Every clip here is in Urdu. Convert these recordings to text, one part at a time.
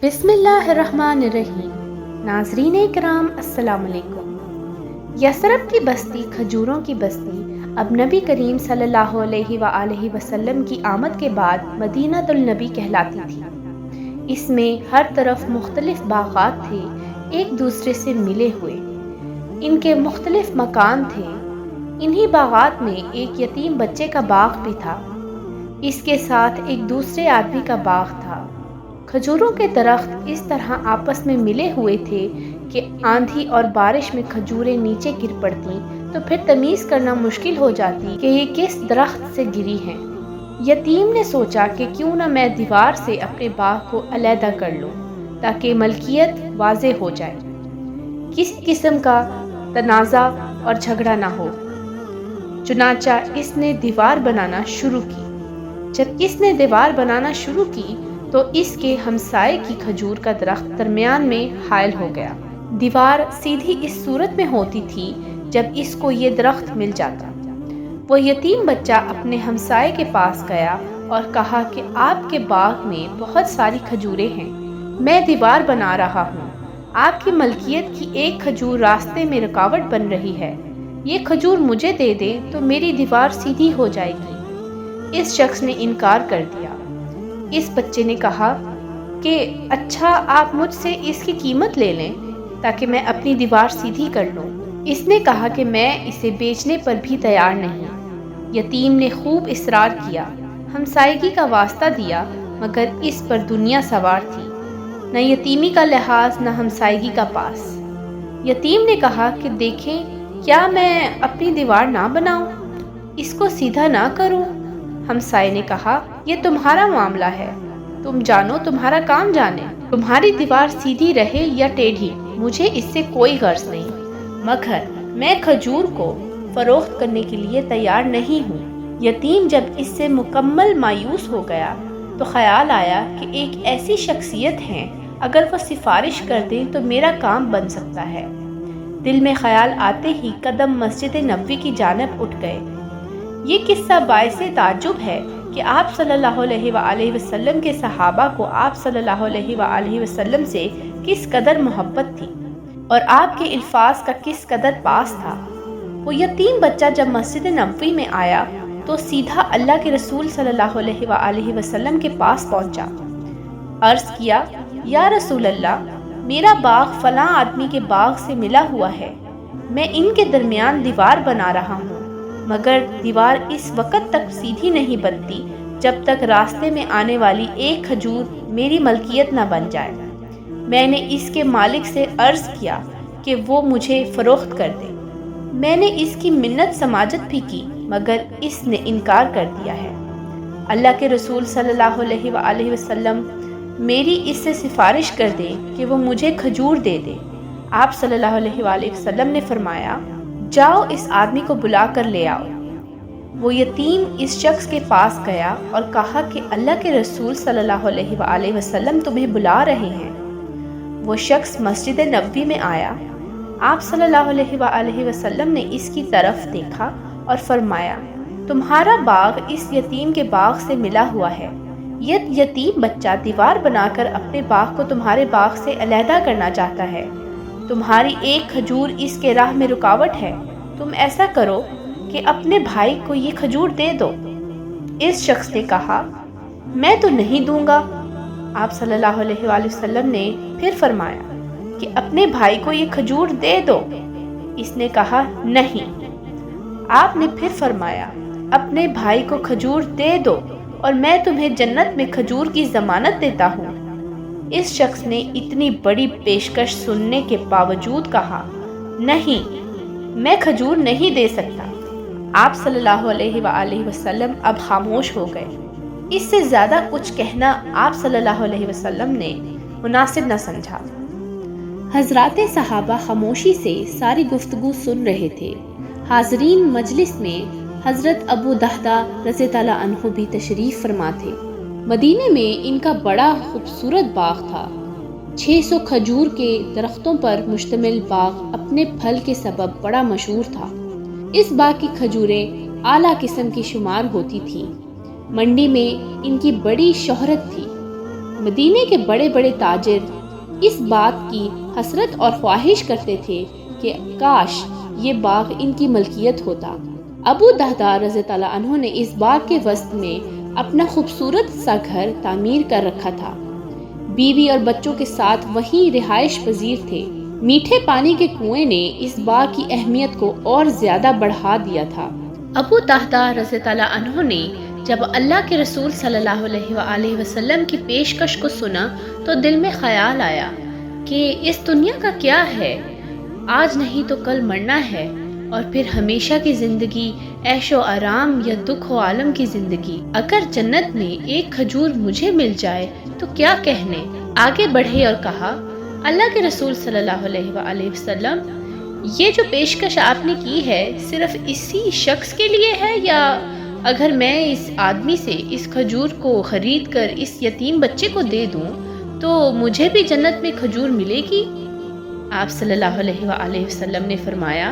بسم اللہ الرحمن الرحیم۔ ناظرین کرام السلام علیکم۔ یثرب کی بستی کھجوروں کی بستی اب نبی کریم صلی اللہ علیہ وآلہ وسلم کی آمد کے بعد مدینہ النبی کہلاتی تھی۔ اس میں ہر طرف مختلف باغات تھے، ایک دوسرے سے ملے ہوئے۔ ان کے مختلف مکان تھے۔ انہی باغات میں ایک یتیم بچے کا باغ بھی تھا۔ اس کے ساتھ ایک دوسرے آدمی کا باغ تھا۔ کھجوروں کے درخت اس طرح آپس میں ملے ہوئے تھے کہ آندھی اور بارش میں کھجوریں نیچے گر پڑتی تو پھر تمیز کرنا مشکل ہو جاتی کہ یہ کس درخت سے گری ہیں۔ یتیم نے سوچا کہ کیوں نہ میں دیوار سے اپنے باغ کو علیحدہ کر لوں تاکہ ملکیت واضح ہو جائے، کسی قسم کا تنازع اور جھگڑا نہ ہو۔ چنانچہ اس نے دیوار بنانا شروع کی۔ جب اس نے دیوار بنانا شروع کی تو اس کے ہمسائے کی کھجور کا درخت درمیان میں حائل ہو گیا۔ دیوار سیدھی اس صورت میں ہوتی تھی جب اس کو یہ درخت مل جاتا۔ وہ یتیم بچہ اپنے ہمسائے کے پاس گیا اور کہا کہ آپ کے باغ میں بہت ساری کھجوریں ہیں، میں دیوار بنا رہا ہوں، آپ کی ملکیت کی ایک کھجور راستے میں رکاوٹ بن رہی ہے، یہ کھجور مجھے دے دیں تو میری دیوار سیدھی ہو جائے گی۔ اس شخص نے انکار کر دیا۔ اس بچے نے کہا کہ اچھا، آپ مجھ سے اس کی قیمت لے لیں تاکہ میں اپنی دیوار سیدھی کر لوں۔ اس نے کہا کہ میں اسے بیچنے پر بھی تیار نہیں۔ یتیم نے خوب اصرار کیا، ہمسائیگی کا واسطہ دیا، مگر اس پر دنیا سوار تھی، نہ یتیمی کا لحاظ نہ ہمسائیگی کا پاس۔ یتیم نے کہا کہ دیکھیں، کیا میں اپنی دیوار نہ بناؤں، اس کو سیدھا نہ کروں؟ ہمسائے نے کہا، یہ تمہارا معاملہ ہے، تم جانو، تمہارا کام جانے، تمہاری دیوار سیدھی رہے یا ٹیڑھی، مجھے اس سے کوئی غرض نہیں، مگر میں کھجور کو فروخت کرنے کے لیے تیار نہیں ہوں۔ یتیم جب اس سے مکمل مایوس ہو گیا تو خیال آیا کہ ایک ایسی شخصیت ہے، اگر وہ سفارش کر دیں تو میرا کام بن سکتا ہے۔ دل میں خیال آتے ہی قدم مسجد نبوی کی جانب اٹھ گئے۔ یہ قصہ باعث تعجب ہے کہ آپ صلی اللہ علیہ وآلہ وسلم کے صحابہ کو آپ صلی اللہ علیہ وآلہ وسلم سے کس قدر محبت تھی اور آپ کے الفاظ کا کس قدر پاس تھا۔ وہ یتیم بچہ جب مسجد نبوی میں آیا تو سیدھا اللہ کے رسول صلی اللہ علیہ وآلہ وسلم کے پاس پہنچا۔ عرض کیا، یا رسول اللہ، میرا باغ فلاں آدمی کے باغ سے ملا ہوا ہے، میں ان کے درمیان دیوار بنا رہا ہوں، مگر دیوار اس وقت تک سیدھی نہیں بنتی جب تک راستے میں آنے والی ایک کھجور میری ملکیت نہ بن جائے۔ میں نے اس کے مالک سے عرض کیا کہ وہ مجھے فروخت کر دے۔ میں نے اس کی منت سماجت بھی کی، مگر اس نے انکار کر دیا ہے۔ اللہ کے رسول صلی اللہ علیہ وآلہ وسلم میری اس سے سفارش کر دے کہ وہ مجھے کھجور دے دے۔ آپ صلی اللہ علیہ وآلہ وسلم نے فرمایا، جاؤ اس آدمی کو بلا کر لے آؤ۔ وہ یتیم اس شخص کے پاس گیا اور کہا کہ اللہ کے رسول صلی اللہ علیہ وآلہ وسلم تمہیں بلا رہے ہیں۔ وہ شخص مسجد نبوی میں آیا۔ آپ صلی اللہ علیہ وآلہ وسلم نے اس کی طرف دیکھا اور فرمایا، تمہارا باغ اس یتیم کے باغ سے ملا ہوا ہے۔ یہ یتیم بچہ دیوار بنا کر اپنے باغ کو تمہارے باغ سے علیحدہ کرنا چاہتا ہے۔ تمہاری ایک کھجور اس کے راہ میں رکاوٹ ہے، تم ایسا کرو کہ اپنے بھائی کو یہ کھجور دے دو۔ اس شخص نے کہا، میں تو نہیں دوں گا۔ آپ صلی اللہ علیہ وآلہ وسلم نے پھر فرمایا کہ اپنے بھائی کو یہ کھجور دے دو۔ اس نے کہا، نہیں۔ آپ نے پھر فرمایا، اپنے بھائی کو کھجور دے دو اور میں تمہیں جنت میں کھجور کی ضمانت دیتا ہوں۔ اس شخص نے اتنی بڑی پیشکش سننے کے باوجود کہا، نہیں، میں کھجور نہیں دے سکتا۔ آپ صلی اللہ علیہ وآلہ وسلم اب خاموش ہو گئے۔ اس سے زیادہ کچھ کہنا آپ صلی اللہ علیہ وسلم نے مناسب نہ سمجھا۔ حضرات صحابہ خاموشی سے ساری گفتگو سن رہے تھے۔ حاضرین مجلس میں حضرت ابو دہدہ رضی اللہ عنہ بھی تشریف فرما تھے۔ مدینے میں ان کا بڑا خوبصورت باغ تھا۔ 600 کھجور کے درختوں پر مشتمل باغ اپنے پھل کے سبب بڑا مشہور تھا۔ اس باغ کی کھجوریں اعلیٰ قسم کی شمار ہوتی تھیں۔ منڈی میں ان کی بڑی شہرت تھی۔ مدینے کے بڑے بڑے تاجر اس بات کی حسرت اور خواہش کرتے تھے کہ کاش یہ باغ ان کی ملکیت ہوتا۔ ابو دہدہ رضی اللہ عنہ نے اس باغ کے وسط میں اپنا خوبصورت سا گھر تعمیر کر رکھا تھا۔ بیوی اور بچوں کے ساتھ وہیں رہائش پذیر تھے۔ میٹھے پانی کے کنویں نے اس باغ کی اہمیت کو اور زیادہ بڑھا دیا تھا۔ ابو دہدہ رضی اللہ عنہ نے جب اللہ کے رسول صلی اللہ علیہ وآلہ وسلم کی پیشکش کو سنا تو دل میں خیال آیا کہ اس دنیا کا کیا ہے، آج نہیں تو کل مرنا ہے، اور پھر ہمیشہ کی زندگی عیش و آرام یا دکھ و عالم کی زندگی۔ اگر جنت میں ایک کھجور مجھے مل جائے تو کیا کہنے۔ آگے بڑھے اور کہا، اللہ کے رسول صلی اللہ علیہ وآلہ وسلم، یہ جو پیشکش آپ نے کی ہے صرف اسی شخص کے لیے ہے، یا اگر میں اس آدمی سے اس کھجور کو خرید کر اس یتیم بچے کو دے دوں تو مجھے بھی جنت میں کھجور ملے گی؟ آپ صلی اللہ علیہ وآلہ وسلم نے فرمایا،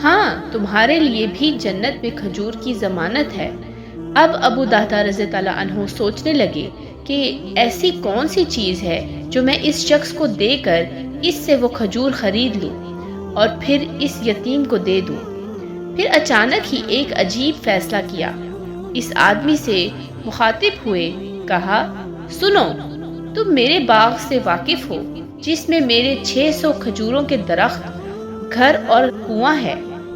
ہاں، تمہارے لیے بھی جنت میں کھجور کی ضمانت ہے۔ اب ابو دہدہ رضی اللہ عنہ سوچنے لگے کہ ایسی کون سی چیز ہے جو میں اس شخص کو دے کر اس سے وہ کھجور خرید لوں اور پھر اس یتیم کو دے دوں۔ پھر اچانک ہی ایک عجیب فیصلہ کیا۔ اس آدمی سے مخاطب ہوئے، کہا، سنو، تم میرے باغ سے واقف ہو جس میں میرے 600 کھجوروں کے درخت، گھر اور کنواں ہے۔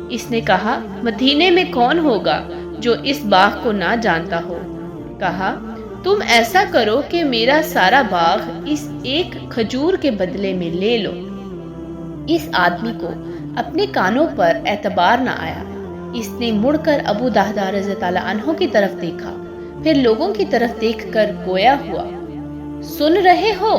اس نے کہا، مدینے میں کون ہوگا جو اس باغ کو نہ جانتا ہو؟ کہا، تم ایسا کرو کہ میرا سارا باغ اس ایک کھجور کے بدلے میں لے لو۔ اس آدمی کو اپنے کانوں پر اعتبار نہ آیا۔ اس نے مڑ کر ابو دہدہ رضی اللہ عنہ کی طرف دیکھا، پھر لوگوں کی طرف دیکھ کر گویا ہوا، سن رہے ہو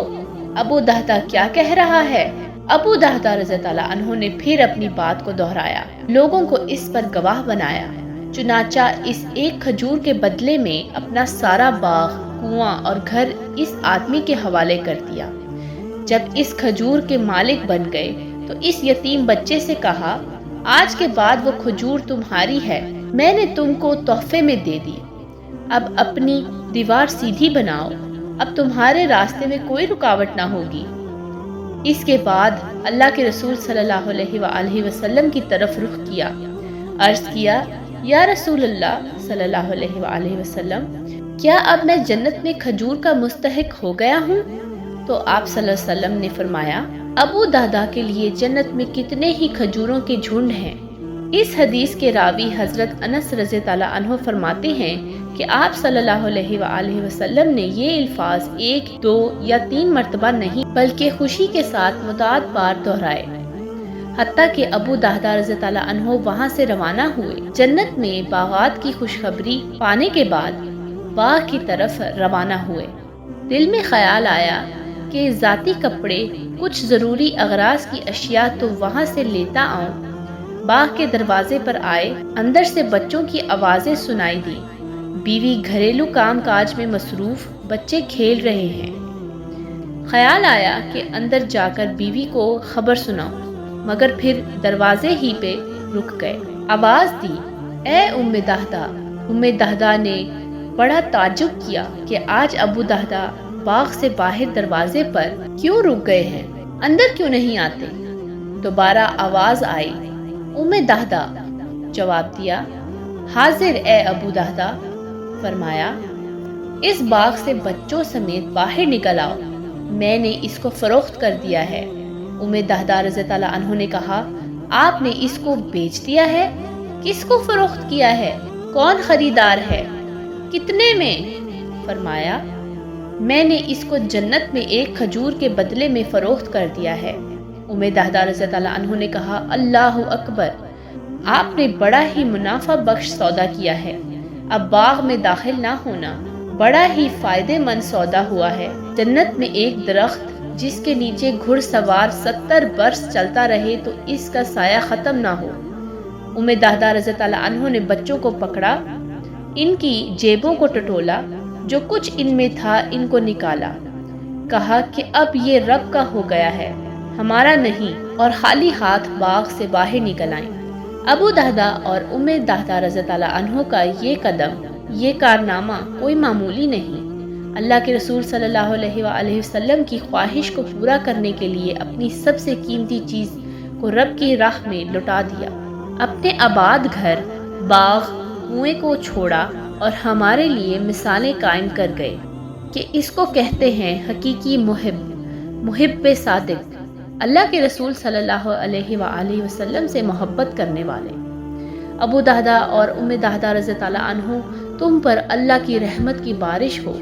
ابو دہدہ کیا کہہ رہا ہے؟ ابو دہدہ رضی اللہ عنہ نے پھر اپنی بات کو دہرایا، لوگوں کو اس پر گواہ بنایا۔ چنانچہ اس ایک کھجور کے بدلے میں اپنا سارا باغ، کنواں اور گھر اس آدمی کے حوالے کر دیا۔ جب اس کھجور کے مالک بن گئے تو اس یتیم بچے سے کہا، آج کے بعد وہ کھجور تمہاری ہے، میں نے تم کو تحفے میں دے دی۔ اب اپنی دیوار سیدھی بناؤ، اب تمہارے راستے میں کوئی رکاوٹ نہ ہوگی۔ اس کے بعد اللہ کے رسول صلی اللہ علیہ وآلہ وسلم کی طرف رخ کیا، عرض کیا، یا رسول اللہ صلی اللہ علیہ وآلہ وسلم، کیا اب میں جنت میں کھجور کا مستحق ہو گیا ہوں؟ تو آپ صلی اللہ علیہ وسلم نے فرمایا، ابو دہدہ کے لیے جنت میں کتنے ہی کھجوروں کے جھنڈ ہیں۔ اس حدیث کے راوی حضرت انس رضی اللہ عنہ فرماتے ہیں کہ آپ صلی اللہ علیہ وآلہ وسلم نے یہ الفاظ 1، 2 یا 3 مرتبہ نہیں بلکہ خوشی کے ساتھ متعدد بار دہرائے، حتیٰ کہ ابو دہدہ رضی اللہ عنہ وہاں سے روانہ ہوئے۔ جنت میں باغات کی خوشخبری پانے کے بعد باغ کی طرف روانہ ہوئے۔ دل میں خیال آیا کہ ذاتی کپڑے، کچھ ضروری اغراض کی اشیاء تو وہاں سے لیتا آؤں۔ باغ کے دروازے پر آئے، اندر سے بچوں کی آوازیں سنائی دی، بیوی گھریلو کام کاج میں مصروف، بچے کھیل رہے ہیں۔ خیال آیا کہ اندر جا کر بیوی کو خبر سناؤں، مگر پھر دروازے ہی پہ رک گئے۔ آواز دی، اے ام دہدہ۔ ام دہدہ نے بڑا تعجب کیا کہ آج ابو دہدہ باغ سے باہر دروازے پر کیوں رک گئے ہیں، اندر کیوں نہیں آتے؟ دوبارہ آواز آئی، ام دہدہ۔ جواب دیا، حاضر اے ابو دہدہ۔ فرمایا، اس باغ سے بچوں سمیت باہر نکل آؤ، میں نے اس کو فروخت کر دیا ہے۔ ام دہدہ رضی اللہ عنہ نے کہا، آپ نے اس کو بیچ دیا ہے؟ کس کو فروخت کیا ہے؟ کون خریدار ہے؟ کتنے میں؟ فرمایا، میں نے اس کو جنت میں ایک کھجور کے بدلے میں فروخت کر دیا ہے۔ ام دہدہ رضی اللہ عنہ نے کہا، اللہ اکبر، آپ نے بڑا ہی منافع بخش سودا کیا ہے۔ اب باغ میں داخل نہ ہونا بڑا ہی فائدے مند سودا ہوا ہے۔ جنت میں ایک درخت جس کے نیچے گھڑ سوار 70 برس چلتا رہے تو اس کا سایہ ختم نہ ہو۔ ام دہدہ رضی اللہ عنہ نے بچوں کو پکڑا، ان کی جیبوں کو ٹٹولا، جو کچھ ان میں تھا ان کو نکالا، کہا کہ اب یہ رب کا ہو گیا ہے، ہمارا نہیں، اور خالی ہاتھ باغ سے باہر نکل آئیں۔ ابو دہدہ اور ام دہدہ رضی اللہ عنہ کا یہ قدم، یہ کارنامہ کوئی معمولی نہیں۔ اللہ کے رسول صلی اللہ علیہ وآلہ وسلم کی خواہش کو پورا کرنے کے لیے اپنی سب سے قیمتی چیز کو رب کی راہ میں لٹا دیا، اپنے آباد گھر، باغ، کنویں کو چھوڑا اور ہمارے لیے مثالیں قائم کر گئے کہ اس کو کہتے ہیں حقیقی محب صادق، اللہ کے رسول صلی اللہ علیہ وآلہ وسلم سے محبت کرنے والے۔ ابو دہدہ اور ام دہدہ رضی اللہ عنہ، تم پر اللہ کی رحمت کی بارش ہو،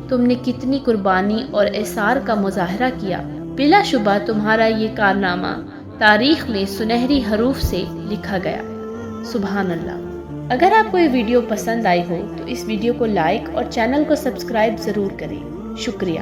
تم نے کتنی قربانی اور ایثار کا مظاہرہ کیا، بلا شبہ تمہارا یہ کارنامہ تاریخ میں سنہری حروف سے لکھا گیا۔ سبحان اللہ۔ اگر آپ کو یہ ویڈیو پسند آئی ہو تو اس ویڈیو کو لائک اور چینل کو سبسکرائب ضرور کریں۔ شکریہ۔